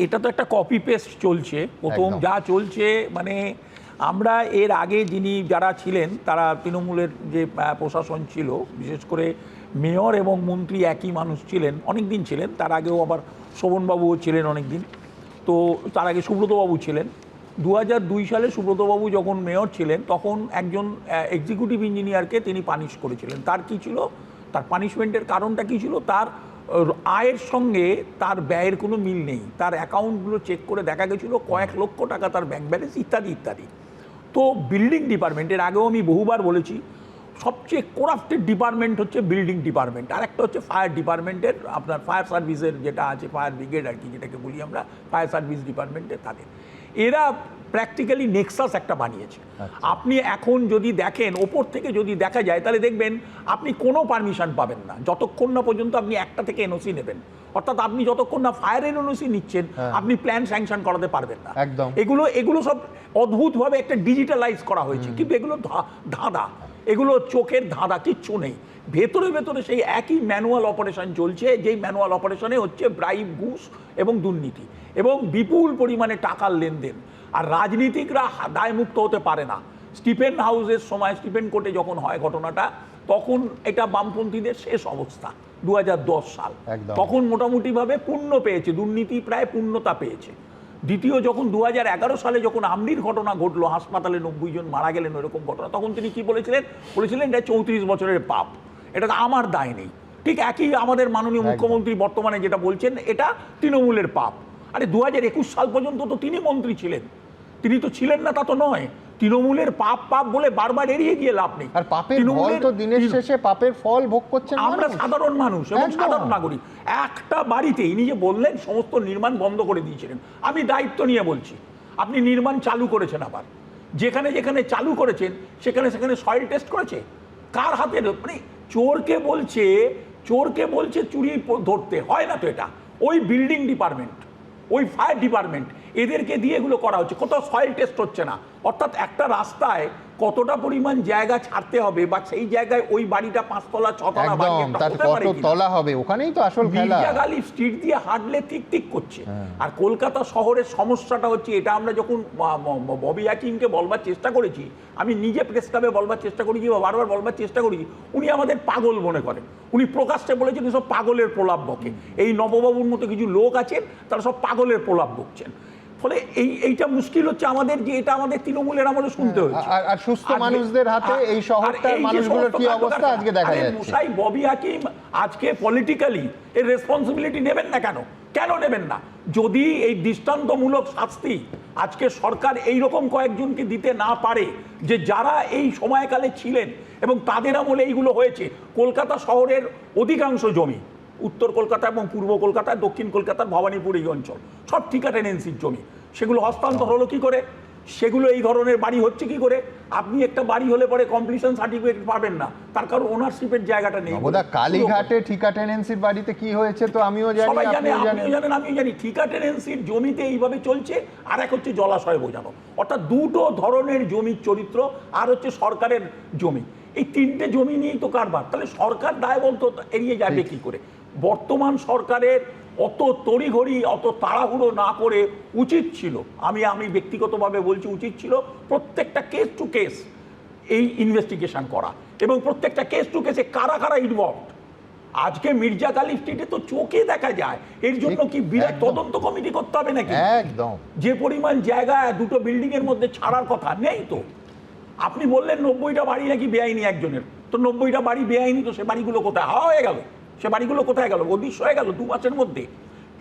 এটা তো একটা কপি পেস্ট চলছে প্রথম যা চলছে। মানে আমরা এর আগে যারা ছিলেন তারা তৃণমূলের যে প্রশাসন ছিল, বিশেষ করে মেয়র এবং মন্ত্রী একই মানুষ ছিলেন, অনেক দিন ছিলেন। তার আগেও আবার শোভনবাবুও ছিলেন অনেক দিন। তো তার আগে সুব্রতবাবু ছিলেন। 2002 সালে সুব্রতবাবু যখন মেয়র ছিলেন তখন একজন এক্সিকিউটিভ ইঞ্জিনিয়ারকে তিনি পানিশ করেছিলেন। তার কি ছিল, তার পানিশমেন্টের কারণটা কি ছিল? তার আয়ের সঙ্গে তার ব্যয়ের কোনো মিল নেই। তার অ্যাকাউন্টগুলো চেক করে দেখা গেছিলো কয়েক লক্ষ টাকা তার ব্যাংক ব্যালেন্স ইত্যাদি ইত্যাদি। তো বিল্ডিং ডিপার্টমেন্টের আগেও আমি বহুবার বলেছি, সবচেয়ে করাপ্টেড ডিপার্টমেন্ট হচ্ছে বিল্ডিং ডিপার্টমেন্ট। আর একটা হচ্ছে ফায়ার ডিপার্টমেন্টের, আপনার ফায়ার সার্ভিসের যেটা আছে, ফায়ার ব্রিগেড আর কি যেটাকে বলি আমরা, ফায়ার সার্ভিস ডিপার্টমেন্টের তাদের। এরা প্র্যাকটিক্যালি নেক্সাস একটা বানিয়েছে। আপনি এখন যদি দেখেন, ওপর থেকে যদি দেখা যায়, তাহলে দেখবেন আপনি কোনো পারমিশন পাবেন না যতক্ষণ না পর্যন্ত আপনি একটা থেকে এনওসি নেবেন। অর্থাৎ আপনি যতক্ষণ না ফায়ারের এনওসি নিচ্ছেন আপনি প্ল্যান স্যাংশন করাতে পারবেন না। এগুলো সব অদ্ভুতভাবে একটা ডিজিটালাইজ করা হয়েছে, কিন্তু এগুলো ধাঁধা, এগুলো চোখের ধাঁধা, কিচ্ছু নেই। ভেতরে ভেতরে সেই একই ম্যানুয়াল অপারেশন চলছে, যেই ম্যানুয়াল অপারেশনে হচ্ছে ব্রাইব, ঘুষ এবং দুর্নীতি এবং বিপুল পরিমাণে টাকার লেনদেন। আর রাজনীতিকরা দায়মুক্ত হতে পারে না। স্টিফেন হাউসের সময়, স্টিফেন কোর্টে যখন হয় ঘটনাটা, তখন এটা বামপন্থীদের শেষ অবস্থা, 2010 সাল। তখন মোটামুটিভাবে পূর্ণ পেয়েছে, দুর্নীতি প্রায় পূর্ণতা পেয়েছে। দ্বিতীয় যখন 2011 সালে যখন আমনির ঘটনা ঘটলো, হাসপাতালে 90 জন মারা গেলেন ওরকম ঘটনা, তখন তিনি কি বলেছিলেন? এটা 34 বছরের পাপ, এটা আমার দায় নেই। ঠিক একই আমাদের মাননীয় মুখ্যমন্ত্রী বর্তমানে যেটা বলছেন, এটা তৃণমূলের পাপ। আরে 2021 সাল পর্যন্ত তো তিনি মন্ত্রী ছিলেন, তিনি তো ছিলেন না তা তো নয়। তৃণমূলের পাপ বলে বারবার এড়িয়ে গিয়ে লাভ নেই। আর পাপের ফল তো দিনের শেষে পাপের ফল ভোগ করছেন আমরা, সাধারণ মানুষ এবং সাধারণ নাগরিক। একটা বাড়িতে ইনি যে বললেন সমস্ত নির্মাণ বন্ধ করে দিয়েছিলেন, আমি দায়িত্ব নিয়ে বলছি, আপনি নির্মাণ চালু করেছেন, আবার যেখানে যেখানে চালু করেছেন সেখানে সেখানে সয়েল টেস্ট করেছে? কার হাতে? মানে চোরকে বলছে চুরি ধরতে হয় না তো। এটা ওই বিল্ডিং ডিপার্টমেন্ট, ওই ফায়ার ডিপার্টমেন্ট, এদেরকে দিয়ে এগুলো করা হচ্ছে। কোথাও সয়েল টেস্ট হচ্ছে না। অর্থাৎ একটা রাস্তায় কতটা পরিমাণ জায়গা ছাড়তে হবে, বা সেই জায়গায় ওই বাড়িটা 5 তলা 6 তলা হবে, ওখানেই তো আসল খেলা। মির্জা গালিব স্ট্রিট দিয়ে হাঁটলে ঠিক ঠিক করছে। আর কলকাতা শহরের সমস্যাটা হচ্ছে, এটা আমরা যখন ববি হাকিমকে বলবার চেষ্টা করেছি, আমি নিজে প্রেস ক্লাবে বলবার চেষ্টা করেছি বা বারবার বলবার চেষ্টা করেছি, উনি আমাদের পাগল মনে করেন। উনি প্রকাশ্যে বলেছেন সব পাগলের প্রলাপ বকে। এই নববাবুর মতো কিছু লোক আছেন, তারা সব পাগলের প্রলাপ বকছেন। ফলে এইটা মুশকিল হচ্ছে আমাদের, যে এটা আমাদের তৃণমূলের আমলে শুনতে হচ্ছে। আর সুস্থ মানুষদের হাতে এই শহরটার মানুষগুলোর কি অবস্থা আজকে দেখা যাচ্ছে। মুসাই ববি হাকিম আজকে পলিটিক্যালি এর রেসপন্সিবিলিটি নেবেন না কেন? কেন নেবেন না? যদি এই দৃষ্টান্তমূলক শাস্তি আজকে সরকার এইরকম কয়েকজনকে দিতে না পারে, যে যারা এই সময়কালে ছিলেন এবং তাদের আমলে এইগুলো হয়েছে। কলকাতা শহরের অধিকাংশ জমি, উত্তর কলকাতা এবং পূর্ব কলকাতা, দক্ষিণ কলকাতার ভবানীপুর এই অঞ্চল, সব ঠিকা টেনেন্সির জমি। সেগুলো হস্তান্তর হলো কি করে? সেগুলো এই ধরনের বাড়ি হচ্ছে কি করে? আপনি একটা বাড়ি হলে পরে কমপ্লিশন সার্টিফিকেট পাবেন না, তার কারণ ওনারশিপের জায়গাটা নেই। কালীঘাটে ঠিকা টেনেন্সির বাড়িতে কি হয়েছে তো আমিও জানি, সবাই জানে, আপনিও জানেন, আমিও জানি। ঠিকা টেনেন্সির জমিতে এইভাবে চলছে। আর এক হচ্ছে জলাশয় বোঝানো, অর্থাৎ দুটো ধরনের জমির চরিত্র। আর হচ্ছে সরকারের জমি। এই তিনটে জমি নিয়েই তো কারবার। তাহলে সরকার দায়বদ্ধ এড়িয়ে যাবে কি করে? বর্তমান সরকারের অত তড়িঘড়ি, অত তাড়াহুড়ো না করে উচিত ছিল, আমি ব্যক্তিগতভাবে বলছি, উচিত ছিল প্রত্যেকটা কেস টু কেস এই ইনভেস্টিগেশন করা, এবং প্রত্যেকটা কেস টু কেসে কারা কারা ইনভলভ। আজকে মির্জা গালিব স্ট্রিটে তো চোখে দেখা যায়। এর জন্য কি বিরাট তদন্ত কমিটি করতে হবে নাকি? একদম। যে পরিমাণ জায়গা দুটো বিল্ডিং এর মধ্যে ছাড়ার কথা নেই তো। আপনি বললেন 90টা বাড়ি নাকি বেআইনি একজনের, তো 90টা বাড়ি বেআইনি, তো সে বাড়িগুলো কোথায় হয়ে গেল? সে বাড়িগুলো কোথায় গেল? অদৃশ্য হয়ে গেল 2 মাসের মধ্যে।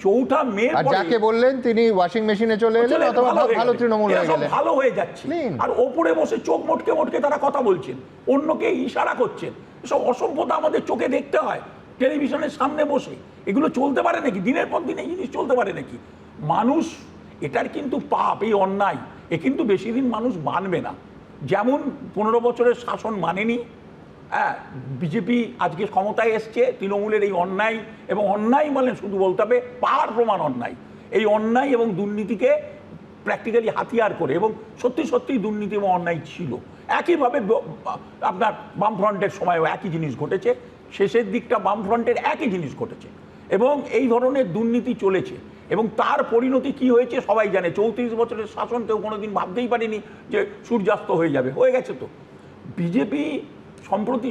4 মে যাকে বললেন তিনি ওয়াশিং মেশিনে চলে এলেন, অথবা ভালো তৃণমূল হয়ে গেলেন, ভালো হয়ে যাচ্ছে। আর ওপরে বসে চোখ মোটকে মোটকে তারা কথা বলছেন, অন্যকে ইশারা করছেন। এসব অসভ্যতা আমাদের চোখে দেখতে হয় টেলিভিশনের সামনে বসে। এগুলো চলতে পারে নাকি? দিনের পর দিন এই জিনিস চলতে পারে নাকি? মানুষ, এটার কিন্তু পাপ, এই অন্যায়, এ কিন্তু বেশি দিন মানুষ মানবে না। যেমন 15 বছরের শাসন মানেনি, হ্যাঁ, বিজেপি আজকে ক্ষমতায় এসছে, তৃণমূলের এই অন্যায়, এবং অন্যায় মানে শুধু বলতে হবে পাহাড় প্রমাণ অন্যায়, এই অন্যায় এবং দুর্নীতিকে প্র্যাকটিক্যালি হাতিয়ার করে, এবং সত্যি সত্যি দুর্নীতি এবং অন্যায় ছিল। একইভাবে আপনার বামফ্রন্টের সময়ও একই জিনিস ঘটেছে, শেষের দিকটা বামফ্রন্টের একই জিনিস ঘটেছে, এবং এই ধরনের দুর্নীতি চলেছে। এবং তার পরিণতি কি হয়েছে সবাই জানে। 34 বছরের শাসন কেউ কোনোদিন ভাবতেই পারেনি যে সূর্যাস্ত হয়ে যাবে, হয়ে গেছে তো। বিজেপি সম্প্রতি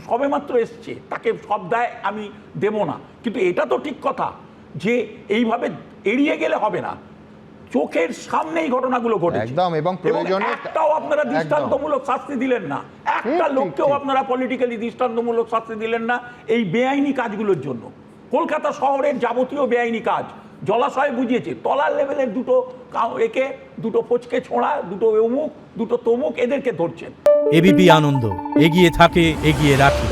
সবেমাত্র এসছে, তাকে সব দায় আমি দেব না, কিন্তু এটা তো ঠিক কথা যে এইভাবে এড়িয়ে গেলে হবে না। চোখের সামনেই ঘটনাগুলো ঘটেছে একদম, এবং প্রয়োজনে একটাও আপনারা দৃষ্টান্তমূলক শাস্তি দিলেন না, একটা লোককেও আপনারা পলিটিক্যালি দৃষ্টান্তমূলক শাস্তি দিলেন না এই বেআইনি কাজগুলোর জন্য। কলকাতা শহরের যাবতীয় বেআইনি কাজ জলাশয় বুঝিয়েছে, তলার লেভেলের দুটো ফচকে ছোঁড়া, দুটো অমুক, দুটো তমুক, এদেরকে ধরছেন। এবিপি আনন্দ, এগিয়ে থাকে, এগিয়ে রাখে।